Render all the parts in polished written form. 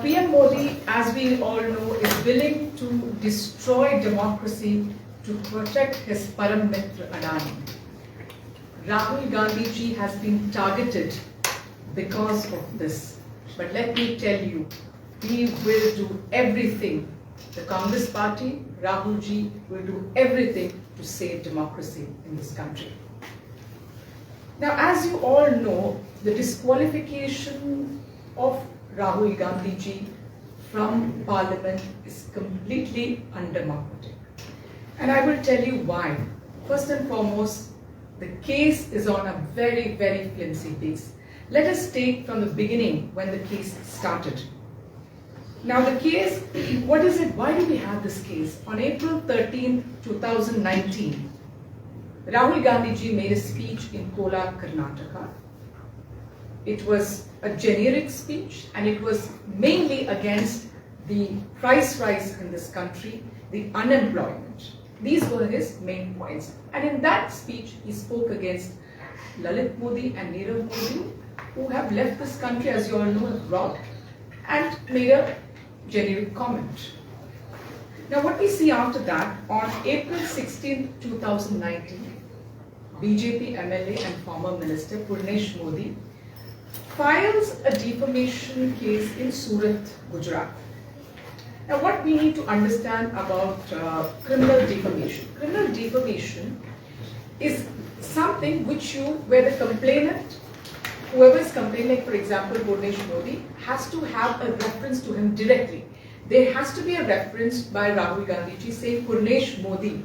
PM Modi, as we all know, is willing to destroy democracy to protect his Param Mitra Adani. Rahul Gandhi ji has been targeted because of this. But let me tell you, we will do everything. The Congress party, Rahul ji, will do everything to save democracy in this country. Now, as you all know, the disqualification of Rahul Gandhi ji from Parliament is completely undemocratic. And I will tell you why. First and foremost, the case is on a very, very flimsy base. Let us take from the beginning when the case started. Now the case, what is it? Why do we have this case? On April 13, 2019, Rahul Gandhi ji made a speech in Kolar, Karnataka. It was a generic speech and it was mainly against the price rise in this country, the unemployment. These were his main points. And in that speech, he spoke against Lalit Modi and Nirav Modi, who have left this country, as you all know, abroad, and made a generic comment. Now what we see after that, on April 16, 2019, BJP MLA and former Minister Purnesh Modi files a defamation case in Surat, Gujarat. Now what we need to understand about criminal defamation. Criminal defamation is something where the complainant, whoever is complaining, for example, Purnesh Modi, has to have a reference to him directly. There has to be a reference by Rahul Gandhi ji saying Purnesh Modi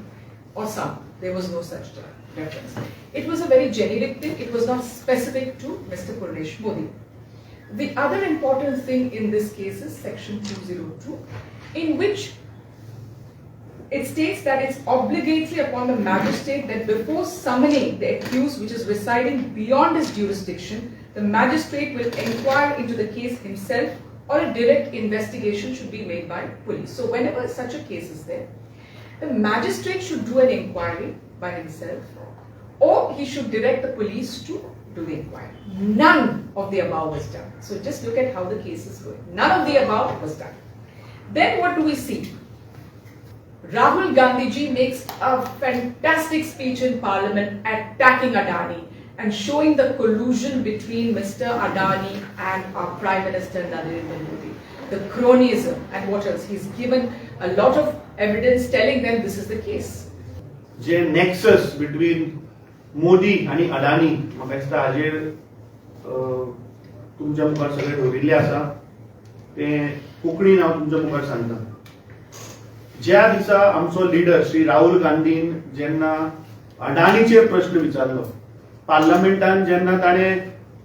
or some. There was no such reference. It was a very generic thing. It was not specific to Mr. Purnesh Modi. The other important thing in this case is section 202, in which it states that it's obligatory upon the magistrate that before summoning the accused, which is residing beyond his jurisdiction, the magistrate will inquire into the case himself, or a direct investigation should be made by police. So whenever such a case is there, the magistrate should do an inquiry by himself, or he should direct the police to do the inquiry. None of the above was done. So just look at how the case is going. None of the above was done. Then what do we see? Rahul Gandhi ji makes a fantastic speech in Parliament attacking Adani and showing the collusion between Mr. Adani and our Prime Minister Narendra Modi. The cronyism and what else. He's given a lot of evidence telling them this is the case. J nexus between Modi आणि अडानी म्हाका दिसता हाजेर तुमच्या मुखार सगळे दवरिल्ले आसा ते कोंकणीन हांव तुमच्या मुखार सांगता. ज्या दिसा आमचो लिडर श्री राहुल गांधीन जेन्ना अडानीचेर प्रश्न विचारलो, पार्लमेंटान जेन्ना ताणें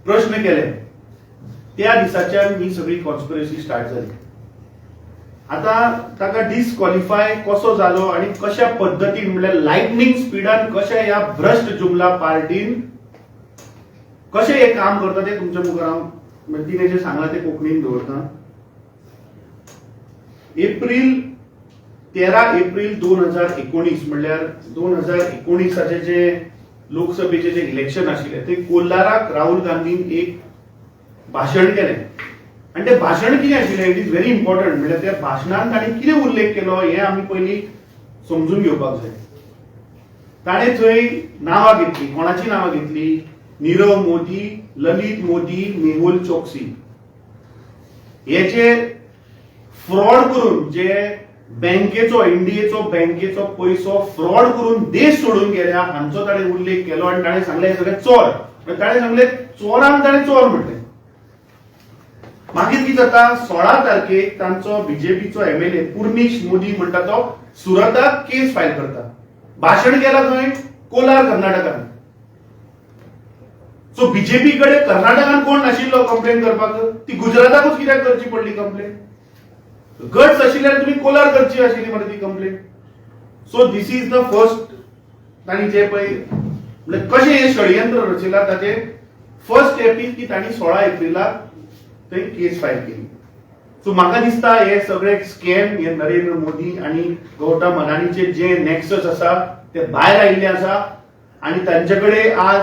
प्रश्न केले, त्या दिसाच्यान ही सगळी कॉन्स्पिरसी स्टार्ट जाली. आता ताका डिस्क्वॉलिफाय कसो जालो आणि कशा पद्धतीन म्हणजे लायटनिंग स्पीडान कशा ह्या भ्रष्ट जुमला पार्टीन कशे हे काम करता ते तुमच्या मुखार हांव तिने जे सांगला ते कोंकणीन दवरता. 13 एप्रिल 2019 म्हणल्यार 2019 जे लोकसभेचे जे इलेक्शन आशिल्ले ते कोलाराक राहुल गांधीन एक भाशण केलें. आणि ते भाशण कितें आशिल्लें, इट इज व्हेरी इम्पॉर्टंट. म्हणजे त्या भाशणांत ताणें कितें उल्लेख केलो हें आमी पयलीं समजून घेवपाक जाय. ताणें थंय नांवां घेतली. कोणाची नांवां घेतली? नीरव मोदी, ललित मोदी, मेहुल चोक्सी. हेचे फ्रॉड करून जे बँकेचो इंडियेचो बँकेचो पयसो फ्रॉड करून देश सोडून गेल्या हांचो ताणें उल्लेख केलो आनी ताणें सांगलें हे सगळे चोर. ताणें सांगलें चोरांक ताणें चोर म्हटलें. मागीर कितें जाता, 16 तारखेक तांचो बीजेपीचो एमएलए पुर्नेश मोदी म्हणटा तो सुरताक केस फायल करता. भाशण केला थंय कोलार, कर्नाटकान. सो बीजेपी कडेन कर्नाटकान कोण नाशिल्लो कंप्लेन करपाक? ती गुजराताकूच कित्याक करची पडली कंप्लेन? गट्स आशिल्ल्यार तुमी कोलार करची आशिल्ली मरे ती complain. So this is the first तांणी जे पळय म्हणजे कशें हें षडयंत्र रचिलां ताचें फर्स्ट स्टेप इज की तांणी 16 एप्रिलाक थंय केस फायल केली. सो म्हाका दिसता हे सगळे स्कॅम हे नरेंद्र मोदी आणि गौतम अडानीचे जे नेक्सस आसा ते भायर आयिल्ले आसा आणि तांचे कडेन आज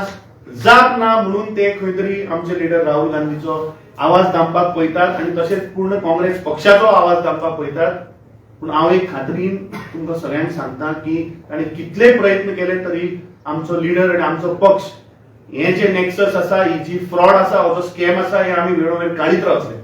जाप ना म्हणून ते खंय तरी आमचे लिडर राहुल गांधीचो आवाज दामपाक पळयतात आणि तशेंच पूर्ण काँग्रेस पक्षाचो आवाज दामपाक पळयतात. पूण हांव एक खात्रीन तुमकां सगळ्यांक सांगता की ताणें कितले प्रयत्न केले तरी आमचो लिडर आणि आमचो पक्ष हे जे नेक्सस आसा, ही जी फ्रॉड आसा, हो जो स्कॅम आसा, हे आमी वेळोवेळ काडीत रावतले.